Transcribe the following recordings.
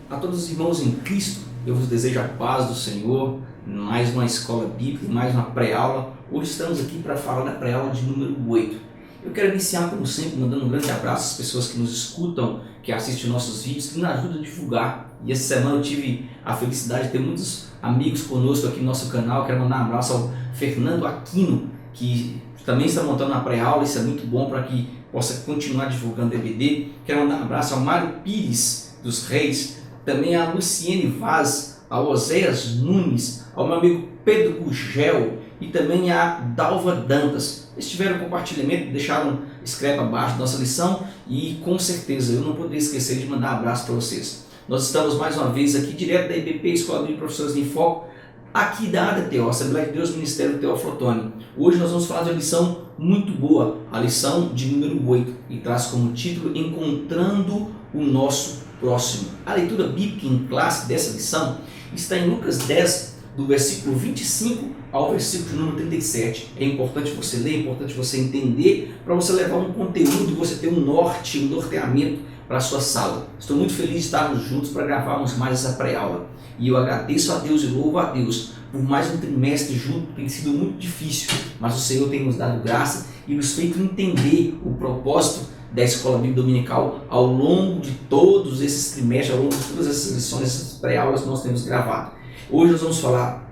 A todos os irmãos em Cristo, eu vos desejo a paz do Senhor, mais uma escola bíblica, mais uma pré-aula. Hoje estamos aqui para falar da pré-aula de número 8. Eu quero iniciar, como sempre, mandando um grande abraço às pessoas que nos escutam, que assistem nossos vídeos, que nos ajudam a divulgar. E essa semana eu tive a felicidade de ter muitos amigos conosco aqui no nosso canal. Quero mandar um abraço ao Fernando Aquino, que também está montando uma pré-aula. Isso é muito bom para que possa continuar divulgando DVD. Quero mandar um abraço ao Mário Pires dos Reis, também a Luciene Vaz, ao Oséias Nunes, ao meu amigo Pedro Gugel e também a Dalva Dantas. Eles tiveram compartilhamento, escreve abaixo da nossa lição e com certeza eu não poderia esquecer de mandar um abraço para vocês. Nós estamos mais uma vez aqui direto da IBP, Escola de Professores em Foco, aqui da ADTO, Assembleia de Deus, Ministério Teoflotone. Hoje nós vamos falar de uma lição muito boa, a lição de número 8, e traz como título Encontrando o Nosso Próximo. A leitura bíblica em classe dessa lição está em Lucas 10, do versículo 25 ao versículo número 37. É importante você ler, é importante você entender, para você levar um conteúdo e você ter um norte, um norteamento para a sua sala. Estou muito feliz de estarmos juntos para gravarmos mais essa pré-aula. E eu agradeço a Deus e louvo a Deus por mais um trimestre junto. Tem sido muito difícil, mas o Senhor tem nos dado graça e nos feito entender o propósito da Escola Bíblica Dominical ao longo de todos esses trimestres, ao longo de todas essas lições, essas pré-aulas que nós temos gravado. Hoje nós vamos falar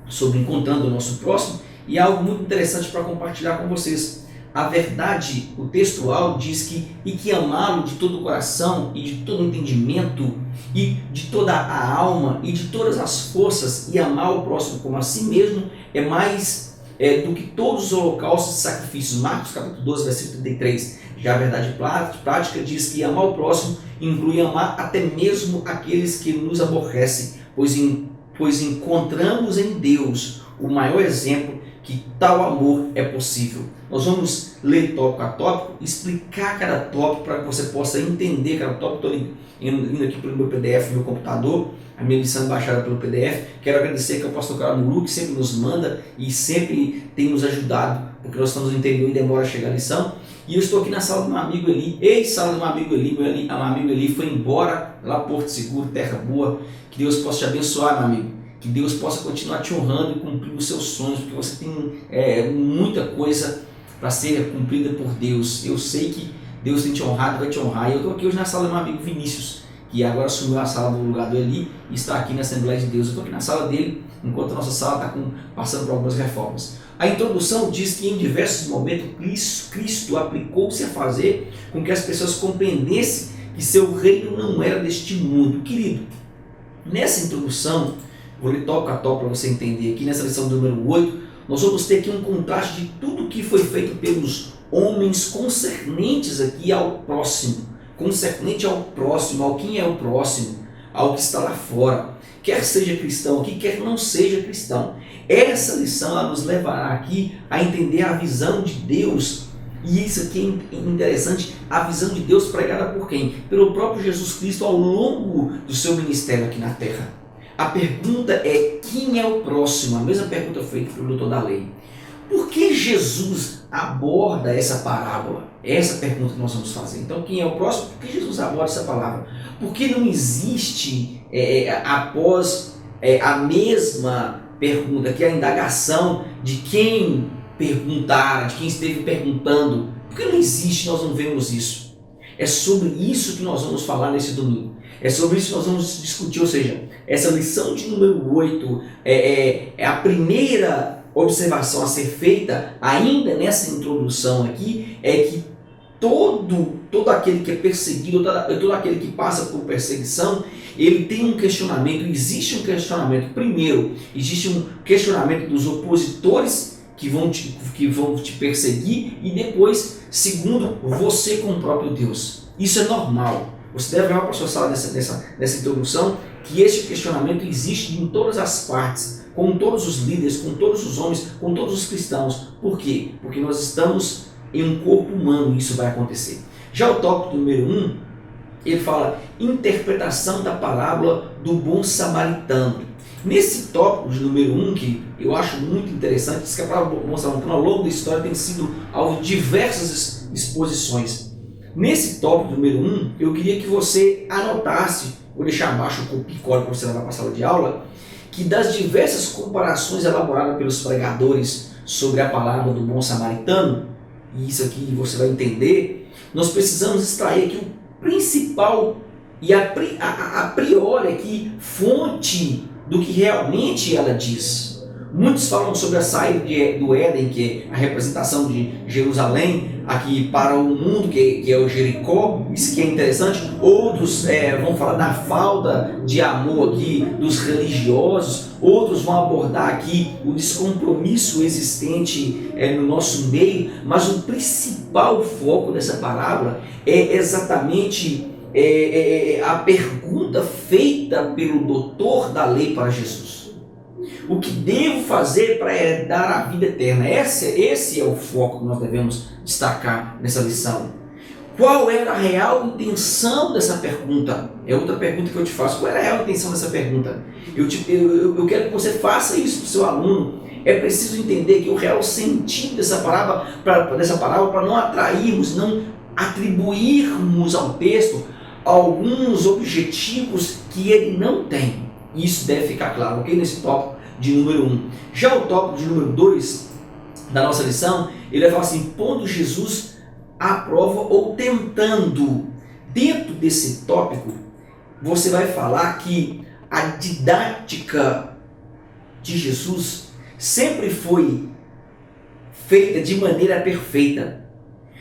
sobre encontrando o nosso próximo e algo muito interessante para compartilhar com vocês. A verdade, o textual diz que amá-lo de todo o coração e de todo o entendimento e de toda a alma e de todas as forças e amar o próximo como a si mesmo é mais do que todos os holocaustos e sacrifícios. Marcos capítulo 12, versículo 33. Já a verdade prática diz que amar o próximo inclui amar até mesmo aqueles que nos aborrecem, pois encontramos em Deus o maior exemplo que tal amor é possível. Nós vamos ler tópico a tópico, explicar cada tópico para que você possa entender cada tópico. Estou indo aqui pelo meu PDF, meu computador, a minha lição é baixada pelo PDF. Quero agradecer que o pastor Carlos Muru, que sempre nos manda e sempre tem nos ajudado, porque nós estamos no interior e demora a chegar a lição. E eu estou aqui na sala do meu amigo Eli, ex-sala do meu amigo Eli. Meu amigo Eli foi embora lá Porto Seguro, terra boa. Que Deus possa te abençoar, meu amigo. Que Deus possa continuar te honrando e cumprir os seus sonhos, porque você tem muita coisa para ser cumprida por Deus. Eu sei que Deus tem te honrado e vai te honrar. E eu estou aqui hoje na sala do meu amigo Vinícius, que agora assumiu a sala do lugar do Eli e está aqui na Assembleia de Deus. Eu estou aqui na sala dele, enquanto a nossa sala está passando por algumas reformas. A introdução diz que em diversos momentos Cristo aplicou-se a fazer com que as pessoas compreendessem que seu reino não era deste mundo. Querido, nessa introdução, vou ler tópico a tópico para você entender aqui, nessa lição número 8, nós vamos ter aqui um contraste de tudo que foi feito pelos homens concernentes aqui ao próximo, concernente ao próximo, ao quem é o próximo, ao que está lá fora, quer seja cristão aqui, quer não seja cristão. Essa lição ela nos levará aqui a entender a visão de Deus, e isso aqui é interessante, a visão de Deus pregada por quem? Pelo próprio Jesus Cristo ao longo do seu ministério aqui na terra. A pergunta é, quem é o próximo? A mesma pergunta feita pelo doutor da lei. Por que Jesus aborda essa parábola? Essa pergunta que nós vamos fazer. Então, quem é o próximo? Por que Jesus aborda essa palavra? Porque não existe, após a mesma pergunta, que é a indagação de quem perguntar, de quem esteve perguntando. Por que não existe, nós não vemos isso? É sobre isso que nós vamos falar nesse domingo. É sobre isso que nós vamos discutir, ou seja, essa lição de número 8 é a primeira observação a ser feita ainda nessa introdução aqui, é que todo aquele que é perseguido, todo aquele que passa por perseguição, ele tem um questionamento, existe um questionamento. Primeiro, existe um questionamento dos opositores que vão te perseguir, e depois, segundo, você com o próprio Deus. Isso é normal. Você deve levar para a sua sala nessa introdução que este questionamento existe em todas as partes, com todos os líderes, com todos os homens, com todos os cristãos. Por quê? Porque nós estamos em um corpo humano e isso vai acontecer. Já o tópico número 1, ele fala interpretação da parábola do bom samaritano. Nesse tópico de número 1, que eu acho muito interessante, diz que a parábola do bom samaritano ao longo da história tem sido alvo de diversas exposições. Nesse tópico número 1, eu queria que você anotasse, vou deixar abaixo o copia-cola para você levar para a sala de aula, que das diversas comparações elaboradas pelos pregadores sobre a palavra do bom samaritano, e isso aqui você vai entender, nós precisamos extrair aqui o principal e a priori aqui, fonte do que realmente ela diz. Muitos falam sobre a saída do Éden, que é a representação de Jerusalém aqui para o mundo, que é o Jericó, isso que é interessante. Outros vão falar da falta de amor aqui dos religiosos, outros vão abordar aqui o descompromisso existente no nosso meio, mas o principal foco dessa parábola é exatamente a pergunta feita pelo doutor da lei para Jesus. O que devo fazer para herdar a vida eterna? Esse é o foco que nós devemos destacar nessa lição. Qual era a real intenção dessa pergunta? É outra pergunta que eu te faço. Qual era a real intenção dessa pergunta? Eu quero que você faça isso para o seu aluno. É preciso entender que o real sentido dessa parábola, para não atrairmos, não atribuirmos ao texto alguns objetivos que ele não tem. Isso deve ficar claro, ok? Nesse tópico de número 1. Já o tópico de número 2 da nossa lição, ele vai falar assim, pondo Jesus à prova ou tentando. Dentro desse tópico, você vai falar que a didática de Jesus sempre foi feita de maneira perfeita.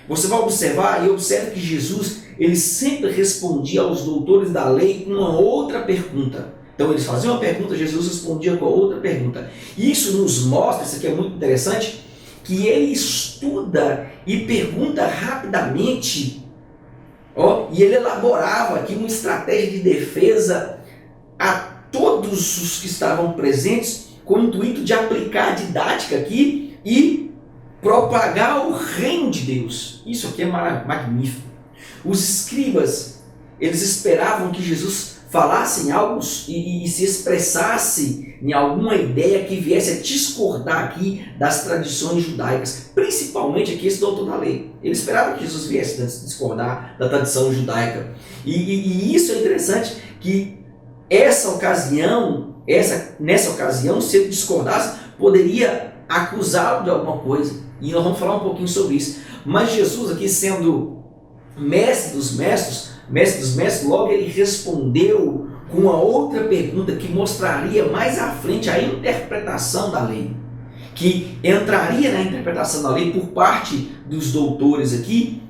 Você vai observar, e observa que Jesus, ele sempre respondia aos doutores da lei com uma outra pergunta. Então eles faziam uma pergunta, Jesus respondia com a outra pergunta. Isso nos mostra, isso aqui é muito interessante, que ele estuda e pergunta rapidamente, e ele elaborava aqui uma estratégia de defesa a todos os que estavam presentes, com o intuito de aplicar a didática aqui e propagar o reino de Deus. Isso aqui é magnífico. Os escribas, eles esperavam que Jesus falasse em algo e se expressasse em alguma ideia que viesse a discordar aqui das tradições judaicas, principalmente aqui esse doutor da lei. Ele esperava que Jesus viesse a discordar da tradição judaica. E isso é interessante, que nessa ocasião, se ele discordasse, poderia acusá-lo de alguma coisa. E nós vamos falar um pouquinho sobre isso. Mas Jesus aqui, sendo mestre dos mestres, logo ele respondeu com uma outra pergunta que mostraria mais à frente a interpretação da lei, que entraria na interpretação da lei por parte dos doutores aqui,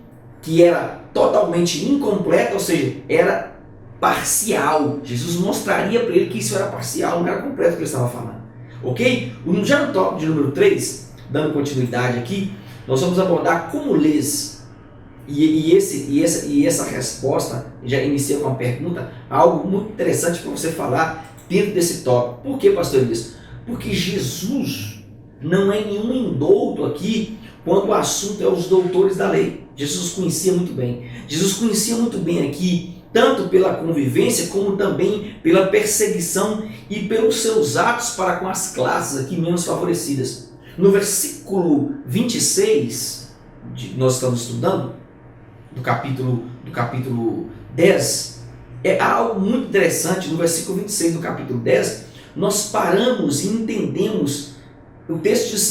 que era totalmente incompleta, ou seja, era parcial. Jesus mostraria para ele que isso era parcial, não era completo o que ele estava falando. Ok? Já no tópico de número 3, dando continuidade aqui, nós vamos abordar como lês. E essa resposta já inicia com uma pergunta, algo muito interessante para você falar dentro desse tópico. Por que, pastor Elias? Porque Jesus não é nenhum indouto aqui quando o assunto é os doutores da lei. Jesus conhecia muito bem. Jesus conhecia muito bem aqui, tanto pela convivência, como também pela perseguição e pelos seus atos para com as classes aqui menos favorecidas. No versículo 26, nós estamos estudando, do capítulo 10, é algo muito interessante. No versículo 26 do capítulo 10, nós paramos e entendemos, o texto diz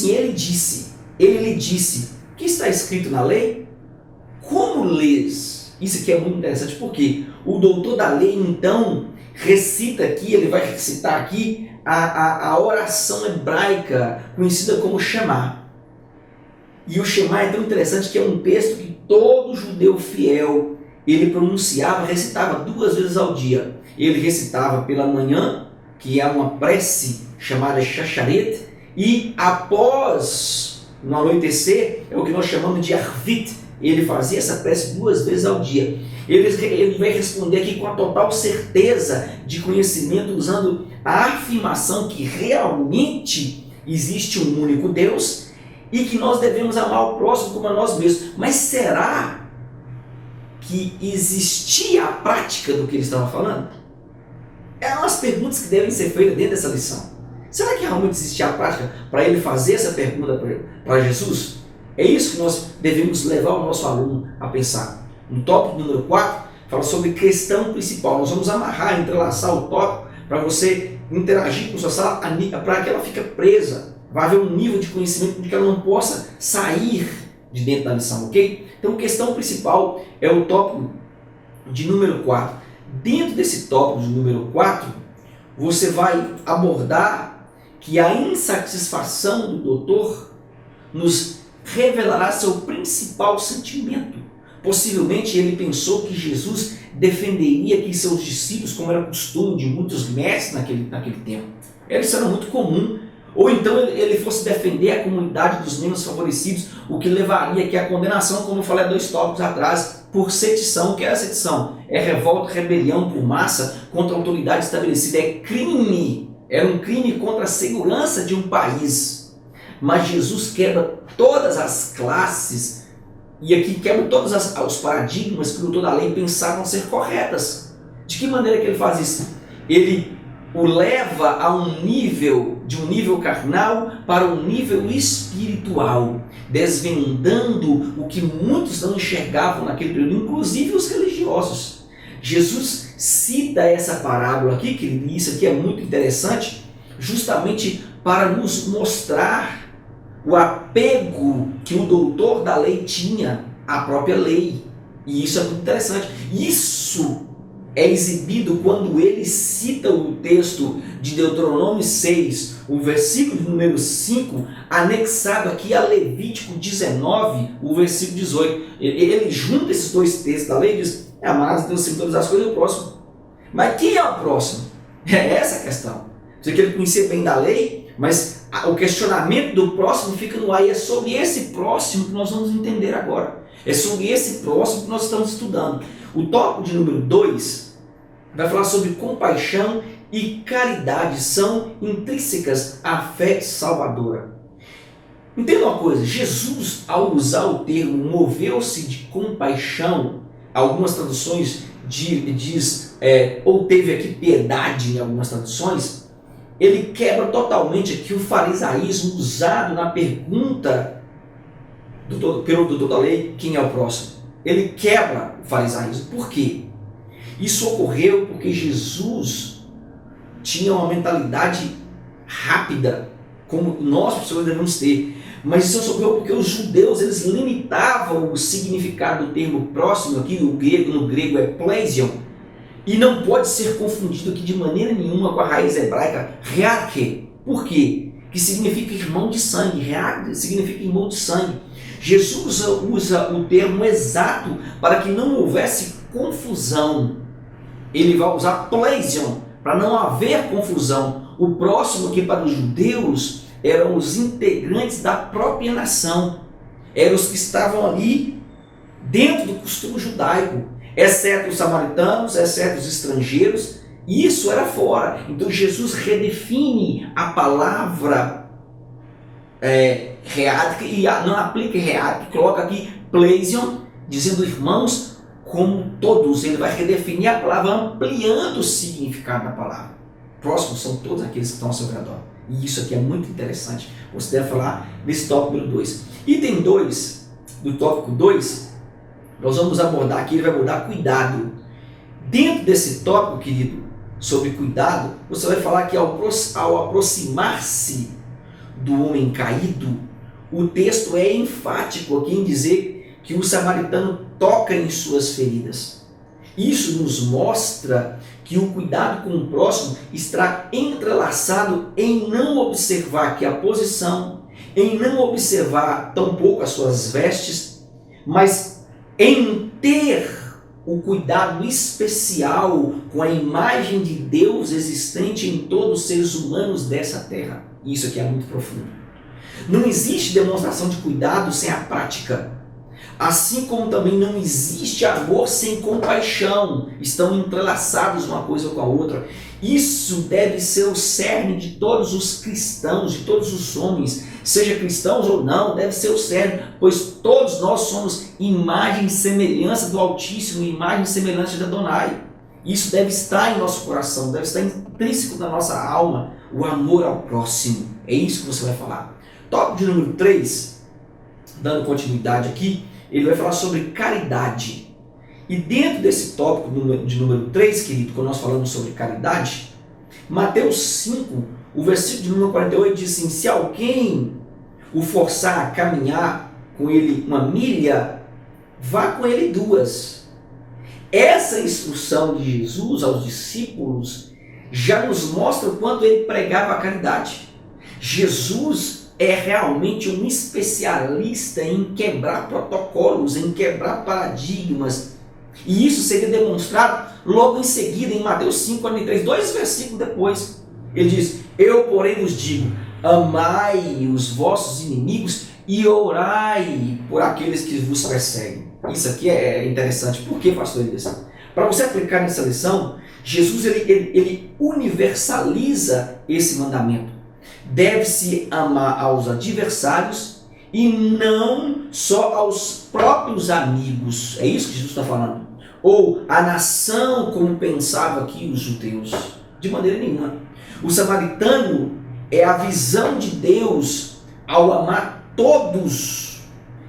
assim, ele lhe disse, o que está escrito na lei? Como lês? Isso aqui é muito interessante, porque o doutor da lei, então, recita aqui, ele vai recitar aqui a oração hebraica, conhecida como Shema. E o Shema é tão interessante que é um texto que todo judeu fiel, ele pronunciava, recitava 2 vezes ao dia. Ele recitava pela manhã, que é uma prece chamada Shacharet, e após, no anoitecer, é o que nós chamamos de Arvit. Ele fazia essa prece 2 vezes ao dia. Ele vai responder aqui com a total certeza de conhecimento, usando a afirmação que realmente existe um único Deus e que nós devemos amar o próximo como a nós mesmos. Mas será que existia a prática do que ele estava falando? Eram as perguntas que devem ser feitas dentro dessa lição. Será que realmente existia a prática para ele fazer essa pergunta para Jesus? É isso que nós devemos levar o nosso aluno a pensar. No tópico número 4, fala sobre questão principal. Nós vamos amarrar, entrelaçar o tópico para você interagir com sua sala, para que ela fique presa. Vai haver um nível de conhecimento de que ela não possa sair de dentro da lição, ok? Então, questão principal é o tópico de número 4. Dentro desse tópico de número 4, você vai abordar que a insatisfação do doutor nos revelará seu principal sentimento. Possivelmente ele pensou que Jesus defenderia aqui seus discípulos, como era costume de muitos mestres naquele tempo. Isso era muito comum. Ou então ele fosse defender a comunidade dos menos favorecidos, o que levaria aqui à condenação, como eu falei há 2 tópicos atrás, por sedição. O que é a sedição? É revolta, rebelião por massa contra a autoridade estabelecida. É crime. Era um crime contra a segurança de um país. Mas Jesus quebra todas as classes, e aqui quebra todos os paradigmas que o doutor da lei pensavam ser corretas. De que maneira que ele faz isso? Ele o leva a de um nível carnal para um nível espiritual, desvendando o que muitos não enxergavam naquele período, inclusive os religiosos. Jesus cita essa parábola aqui, que isso aqui é muito interessante, justamente para nos mostrar o apego que o doutor da lei tinha à própria lei. E isso é muito interessante. Isso é exibido quando ele cita o texto de Deuteronômio 6, o versículo de número 5, anexado aqui a Levítico 19, o versículo 18. Ele junta esses 2 textos da lei e diz: amarás Deus acima de todas as coisas e o próximo. Mas quem é o próximo? É essa a questão. Você que ele conhecia bem da lei, mas o questionamento do próximo fica no ar, e é sobre esse próximo que nós vamos entender agora. É sobre esse próximo que nós estamos estudando. O tópico de número 2 vai falar sobre compaixão e caridade, são intrínsecas à fé salvadora. Entenda uma coisa, Jesus, ao usar o termo moveu-se de compaixão, algumas traduções diz, ou teve aqui piedade em algumas traduções, ele quebra totalmente aqui o farisaísmo usado na pergunta pelo doutor da lei, quem é o próximo? Ele quebra o farisaísmo. Por quê? Isso ocorreu porque Jesus tinha uma mentalidade rápida, como nós pessoas devemos ter. Mas isso ocorreu porque os judeus eles limitavam o significado do termo próximo, aqui no grego é pleision, e não pode ser confundido aqui de maneira nenhuma com a raiz hebraica reake. Por quê? Que significa irmão de sangue. Reake significa irmão de sangue. Jesus usa o termo exato para que não houvesse confusão. Ele vai usar pleision para não haver confusão. O próximo aqui para os judeus eram os integrantes da própria nação. Eram os que estavam ali dentro do costume judaico, exceto os samaritanos, exceto os estrangeiros. Isso era fora. Então Jesus redefine a palavra reática e não aplica reática, coloca aqui pleision, dizendo irmãos como todos. Ele vai redefinir a palavra, ampliando o significado da palavra. Próximos são todos aqueles que estão ao seu redor. E isso aqui é muito interessante. Você deve falar nesse tópico número 2. Item 2, do tópico 2, nós vamos abordar aqui, ele vai abordar cuidado. Dentro desse tópico, querido, sobre cuidado, você vai falar que ao aproximar-se do homem caído, o texto é enfático aqui em dizer que o samaritano toca em suas feridas. Isso nos mostra que o cuidado com o próximo está entrelaçado em não observar aqui a posição, em não observar tampouco as suas vestes, mas em ter o cuidado especial com a imagem de Deus existente em todos os seres humanos dessa terra. Isso aqui é muito profundo. Não existe demonstração de cuidado sem a prática. Assim como também não existe amor sem compaixão. Estão entrelaçados uma coisa com a outra. Isso deve ser o cerne de todos os cristãos, de todos os homens, seja cristãos ou não, deve ser o cerne, pois todos nós somos imagem e semelhança do Altíssimo, imagem e semelhança de Adonai. Isso deve estar em nosso coração, deve estar intrínseco na nossa alma, o amor ao próximo. É isso que você vai falar. Tópico de número 3, dando continuidade aqui, ele vai falar sobre caridade. E dentro desse tópico de número 3, querido, quando nós falamos sobre caridade, Mateus 5, o versículo de número 48 diz assim: se alguém o forçar a caminhar com ele 1 milha, vá com ele 2. Essa instrução de Jesus aos discípulos já nos mostra o quanto ele pregava a caridade. Jesus é realmente um especialista em quebrar protocolos, em quebrar paradigmas. E isso seria demonstrado logo em seguida em Mateus 5:43, 2 versículos depois. Ele diz: eu, porém, vos digo, amai os vossos inimigos e orai por aqueles que vos perseguem. Isso aqui é interessante. Por que, pastor Elias? Para você aplicar nessa lição, Jesus ele universaliza esse mandamento. Deve-se amar aos adversários e não só aos próprios amigos. É isso que Jesus está falando. Ou a nação, como pensava aqui os judeus. De maneira nenhuma. O samaritano é a visão de Deus ao amar todos,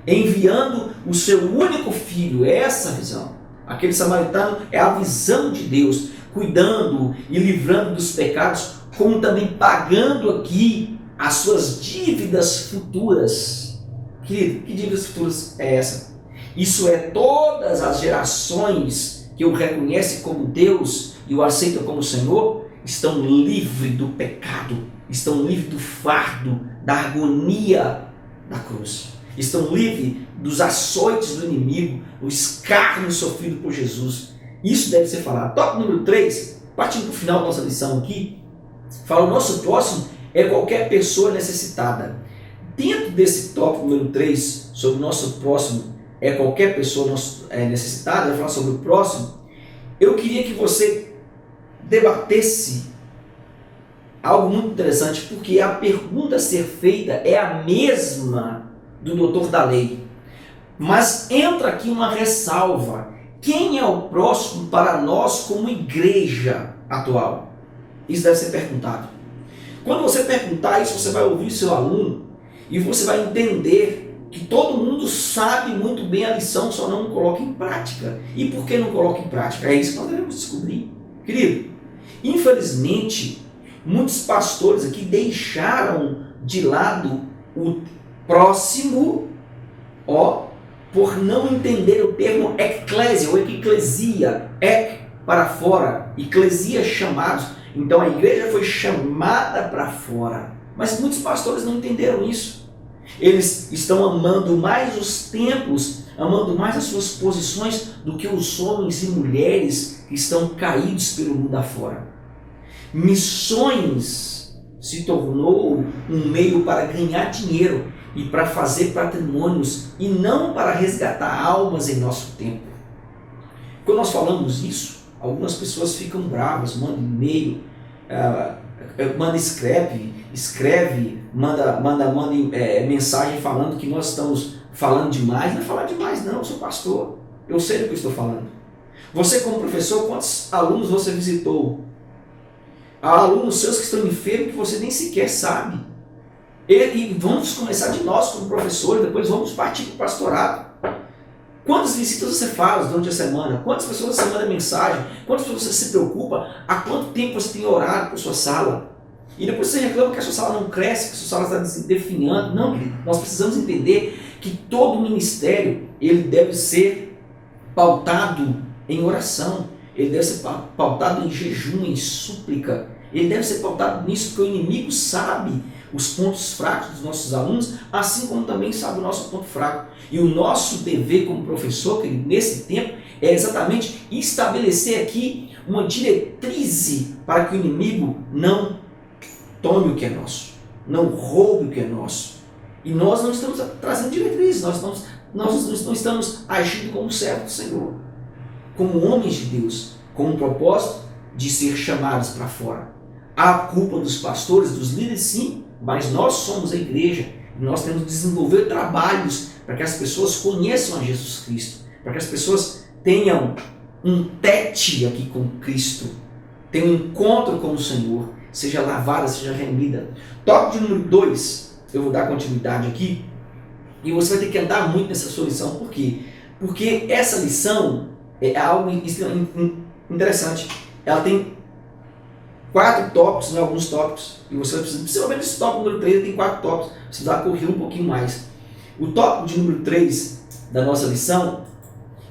enviando o seu único filho. É essa a visão. Aquele samaritano é a visão de Deus, cuidando e livrando dos pecados, como também pagando aqui as suas dívidas futuras. Querido, que dívidas futuras é essa? Isso é todas as gerações que o reconhecem como Deus e o aceitam como Senhor, estão livres do pecado, estão livres do fardo, da agonia da cruz. Estão livres dos açoites do inimigo, o escárnio sofrido por Jesus. Isso deve ser falado. Tópico número 3, partindo para o final da nossa lição aqui, fala: o nosso próximo é qualquer pessoa necessitada. Dentro desse tópico número 3, sobre o nosso próximo é qualquer pessoa necessitada, vai falar sobre o próximo, eu queria que você debatesse algo muito interessante, porque a pergunta a ser feita é a mesma do doutor da lei. Mas entra aqui uma ressalva: quem é o próximo para nós como igreja atual? Isso deve ser perguntado. Quando você perguntar isso, você vai ouvir seu aluno e você vai entender que todo mundo sabe muito bem a lição, só não coloca em prática. E por que não coloca em prática? É isso que nós devemos descobrir. Querido, infelizmente, muitos pastores aqui deixaram de lado o próximo, por não entender o termo eclésia ou eclesia, para fora, eclesia chamados. Então a igreja foi chamada para fora. Mas muitos pastores não entenderam isso. Eles estão amando mais os templos, amando mais as suas posições do que os homens e mulheres que estão caídos pelo mundo afora. Missões se tornou um meio para ganhar dinheiro e para fazer patrimônios e não para resgatar almas em nosso tempo. Quando nós falamos isso, algumas pessoas ficam bravas, mandam e-mail, manda mensagem falando que nós estamos falando demais. Não é falar demais não, eu sou pastor, eu sei do que eu estou falando. Você como professor, quantos alunos você visitou? Há alunos seus que estão enfermos que você nem sequer sabe. E vamos começar de nós como professores, depois vamos partir para o pastorado. Quantas visitas você faz durante a semana? Quantas pessoas você manda mensagem? Quantas pessoas você se preocupa? Há quanto tempo você tem orado por sua sala? E depois você reclama que a sua sala não cresce, que a sua sala está se definhando. Não, querido, nós precisamos entender que todo ministério ele deve ser pautado em oração. Ele deve ser pautado em jejum, em súplica. Ele deve ser pautado nisso, porque o inimigo sabe os pontos fracos dos nossos alunos, assim como também sabe o nosso ponto fraco. E o nosso dever como professor, querido, nesse tempo, é exatamente estabelecer aqui uma diretriz para que o inimigo não tome o que é nosso, não roube o que é nosso. E nós não estamos trazendo diretrizes, nós não estamos agindo como servos do Senhor, como homens de Deus, com o propósito de ser chamados para fora. Há culpa dos pastores, dos líderes, sim, mas nós somos a igreja e nós temos que desenvolver trabalhos para que as pessoas conheçam a Jesus Cristo, para que as pessoas tenham um tete aqui com Cristo, tenham um encontro com o Senhor, seja lavada, seja remida. Tópico de número 2, eu vou dar continuidade aqui, e você vai ter que andar muito nessa sua lição. Por quê? Porque essa lição é algo interessante. Ela tem 4 tópicos, né, alguns tópicos, e você vai precisar, principalmente esse tópico número 3 tem 4 tópicos, você vai correr um pouquinho mais. O tópico de número 3 da nossa lição,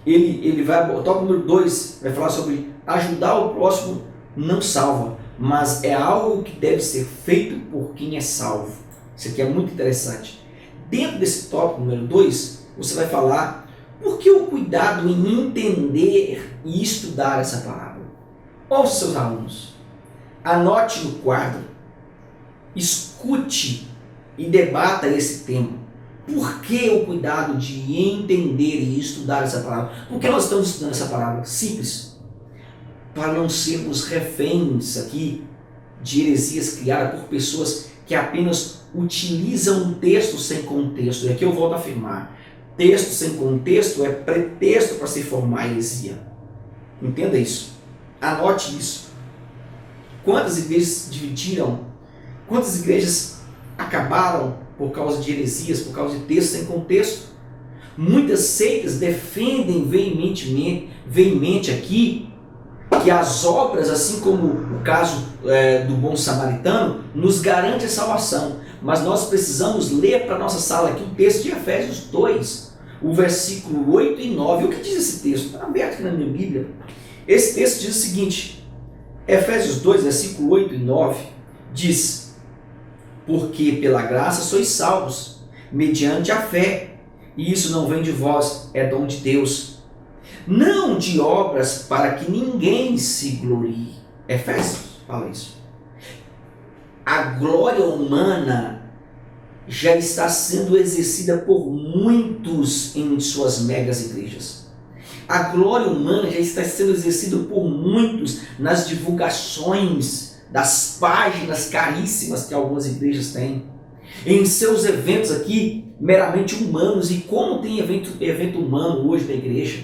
o tópico número 2 vai falar sobre ajudar o próximo não salva, mas é algo que deve ser feito por quem é salvo. Isso aqui é muito interessante. Dentro desse tópico número 2, você vai falar por que o cuidado em entender e estudar essa palavra. Ouça seus alunos, anote no quadro, escute e debata esse tema. Por que o cuidado de entender e estudar essa palavra? Por que nós estamos estudando essa palavra? Simples. Para não sermos reféns aqui de heresias criadas por pessoas que apenas utilizam um texto sem contexto. E aqui eu volto a afirmar. Texto sem contexto é pretexto para se formar heresia. Entenda isso. Anote isso. Quantas igrejas se dividiram? Quantas igrejas acabaram por causa de heresias, por causa de texto sem contexto? Muitas seitas defendem veemente aqui que as obras, assim como o caso do bom samaritano, nos garante a salvação. Mas nós precisamos ler para a nossa sala aqui o texto de Efésios 2, o versículo 8 e 9. O que diz esse texto? Está aberto aqui na minha Bíblia. Esse texto diz o seguinte, Efésios 2, versículo 8 e 9, diz: porque pela graça sois salvos, mediante a fé, e isso não vem de vós, é dom de Deus, não de obras para que ninguém se glorie. Efésios fala isso. A glória humana já está sendo exercida por muitos em suas megas igrejas. A glória humana já está sendo exercida por muitos nas divulgações das páginas caríssimas que algumas igrejas têm, em seus eventos aqui meramente humanos. E como tem evento humano hoje na igreja,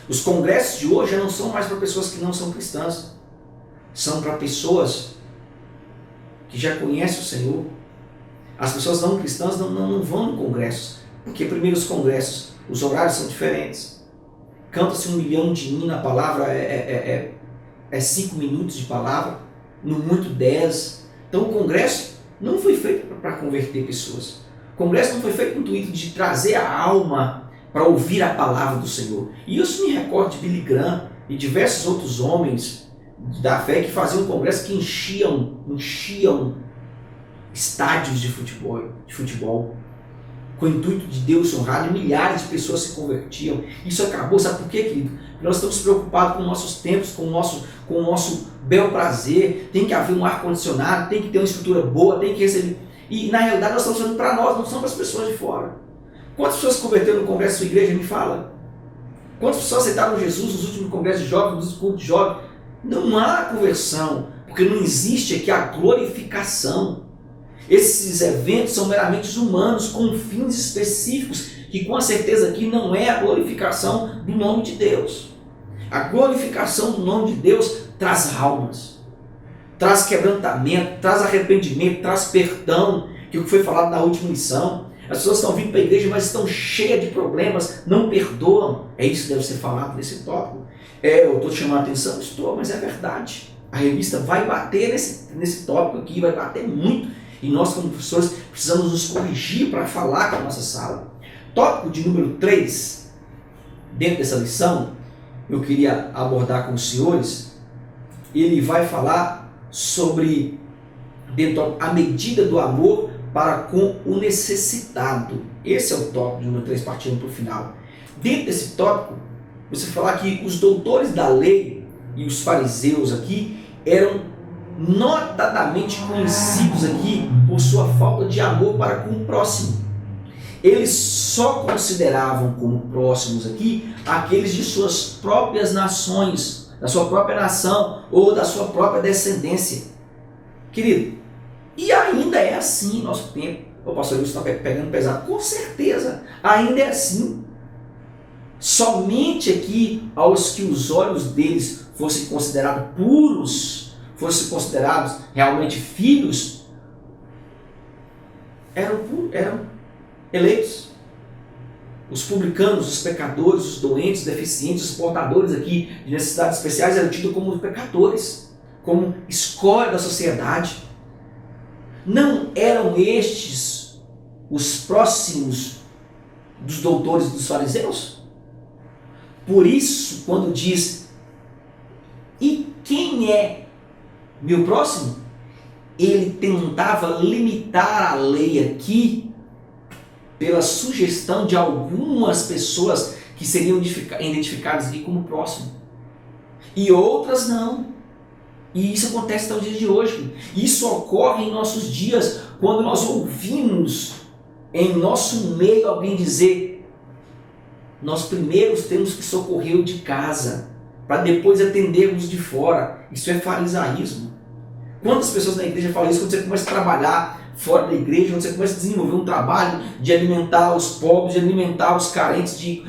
os congressos de hoje já não são mais para pessoas que não são cristãs, são para pessoas que já conhecem o Senhor. As pessoas não cristãs não vão no congresso, porque primeiro os congressos, os horários são diferentes, canta-se 1 milhão de hinos, a palavra é 5 minutos de palavra, no muito 10. Então o congresso não foi feito para converter pessoas. O congresso não foi feito com o intuito de trazer a alma para ouvir a palavra do Senhor. E isso me recorda de Billy Graham e diversos outros homens da fé que faziam um congresso que enchiam estádios de futebol, com o intuito de Deus ser honrado, e milhares de pessoas se convertiam. Isso acabou, sabe por quê, querido? Porque nós estamos preocupados com nossos tempos, com o nosso bel prazer. Tem que haver um ar-condicionado, tem que ter uma estrutura boa, tem que receber. E na realidade nós estamos falando para nós, não são para as pessoas de fora. Quantas pessoas se converteram no congresso da sua igreja? Me fala. Quantas pessoas aceitaram Jesus nos últimos congressos de jovens, nos cultos de jovens? Não há conversão, porque não existe aqui a glorificação. Esses eventos são meramente humanos, com fins específicos, que com certeza aqui não é a glorificação do nome de Deus. A glorificação do nome de Deus traz almas, traz quebrantamento, traz arrependimento, traz perdão, que é o que foi falado na última lição. As pessoas estão vindo para a igreja, mas estão cheias de problemas, não perdoam. É isso que deve ser falado nesse tópico. Eu estou te chamando a atenção? Estou, mas é verdade. A revista vai bater nesse tópico aqui, vai bater muito. E nós, como professores, precisamos nos corrigir para falar com a nossa sala. Tópico de número 3, dentro dessa lição, eu queria abordar com os senhores. Ele vai falar sobre a medida do amor para com o necessitado. Esse é o tópico de número 3, partindo para o final. Dentro desse tópico, você falar que os doutores da lei e os fariseus aqui eram notadamente conhecidos aqui por sua falta de amor para com o próximo. Eles só consideravam como próximos aqui aqueles de suas próprias nações, da sua própria nação ou da sua própria descendência. Querido, e ainda é assim em nosso tempo. O pastor Wilson está pegando pesado. Com certeza, ainda é assim. Somente aqui aos que os olhos deles fossem considerados puros, fossem considerados realmente filhos, eram eleitos. Os publicanos, os pecadores, os doentes, os deficientes, os portadores aqui de necessidades especiais eram tidos como pecadores, como escória da sociedade. Não eram estes os próximos dos doutores dos fariseus? Por isso, quando diz, e quem é meu próximo? Ele tentava limitar a lei aqui pela sugestão de algumas pessoas que seriam identificadas aqui como próximo. E outras não. E isso acontece até os dias de hoje. Isso ocorre em nossos dias quando nós ouvimos em nosso meio alguém dizer: nós primeiro temos que socorrer o de casa, para depois atendermos de fora. Isso é farisaísmo. Quantas pessoas na igreja falam isso quando você começa a trabalhar fora da igreja, quando você começa a desenvolver um trabalho de alimentar os pobres, de alimentar os carentes, de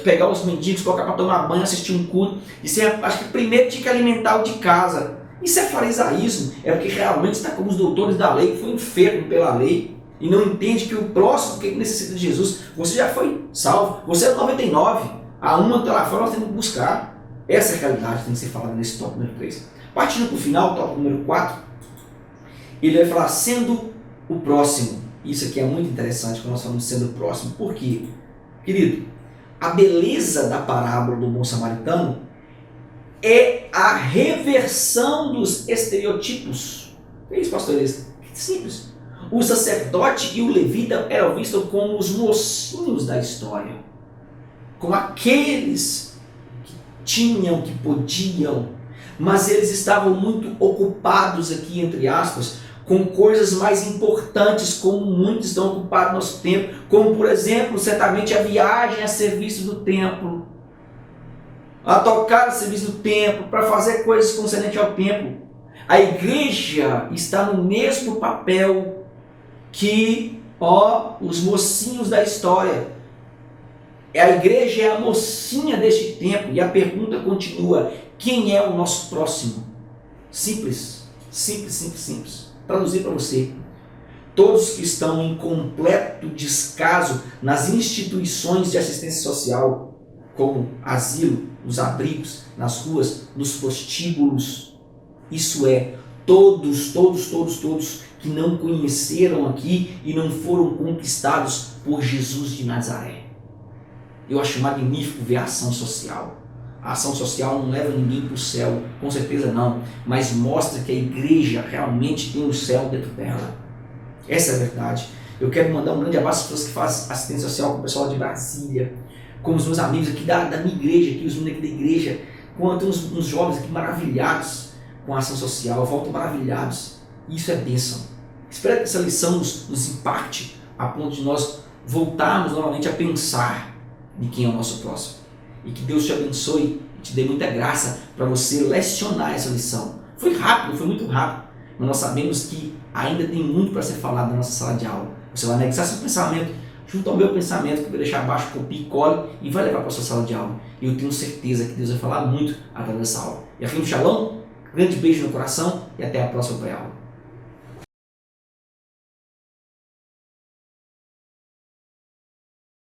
pegar os mendigos, colocar para tomar banho, assistir um culto. E você acha que primeiro tinha que alimentar o de casa. Isso é farisaísmo. É porque realmente está como os doutores da lei, que foi enfermo pela lei, e não entende que o próximo que necessita de Jesus, você já foi salvo, você é 99, a uma que está lá fora nós temos que buscar. Essa é a realidade que tem que ser falada nesse tópico número 3. Partindo para o final, tópico número 4, ele vai falar sendo o próximo. Isso aqui é muito interessante quando nós falamos sendo o próximo. Por quê? Querido, a beleza da parábola do bom samaritano é a reversão dos estereotipos. É isso, pastor? É simples. O sacerdote e o levita eram vistos como os mocinhos da história, como aqueles que tinham, que podiam, mas eles estavam muito ocupados aqui, entre aspas, com coisas mais importantes, como muitos estão ocupados no nosso tempo, como por exemplo, certamente a viagem a serviço do templo, a tocar a serviço do templo, para fazer coisas concernentes ao templo. A igreja está no mesmo papel que os mocinhos da história. A igreja é a mocinha deste tempo, e a pergunta continua: quem é o nosso próximo? Simples, simples, simples, simples. Traduzir para você: todos que estão em completo descaso nas instituições de assistência social, como asilo, os abrigos, nas ruas, nos prostíbulos. Isso é, todos que não conheceram aqui e não foram conquistados por Jesus de Nazaré. Eu acho magnífico ver a ação social. A ação social não leva ninguém para o céu, com certeza não, mas mostra que a igreja realmente tem o céu dentro dela. Essa é a verdade. Eu quero mandar um grande abraço às pessoas que fazem assistência social, com o pessoal de Brasília, com os meus amigos aqui da minha igreja, aqui, os meninos aqui da igreja, com uns jovens aqui maravilhados com a ação social, voltam maravilhados. Isso é bênção. Espero que essa lição nos impacte a ponto de nós voltarmos novamente a pensar de quem é o nosso próximo. E que Deus te abençoe e te dê muita graça para você lecionar essa lição. Foi rápido, foi muito rápido, mas nós sabemos que ainda tem muito para ser falado na nossa sala de aula. Você vai anexar seu pensamento junto ao meu pensamento, que eu vou deixar abaixo, copia e cole, e vai levar para a sua sala de aula. E eu tenho certeza que Deus vai falar muito através dessa aula. E afim do Shalom, grande beijo no coração e até a próxima pré-aula.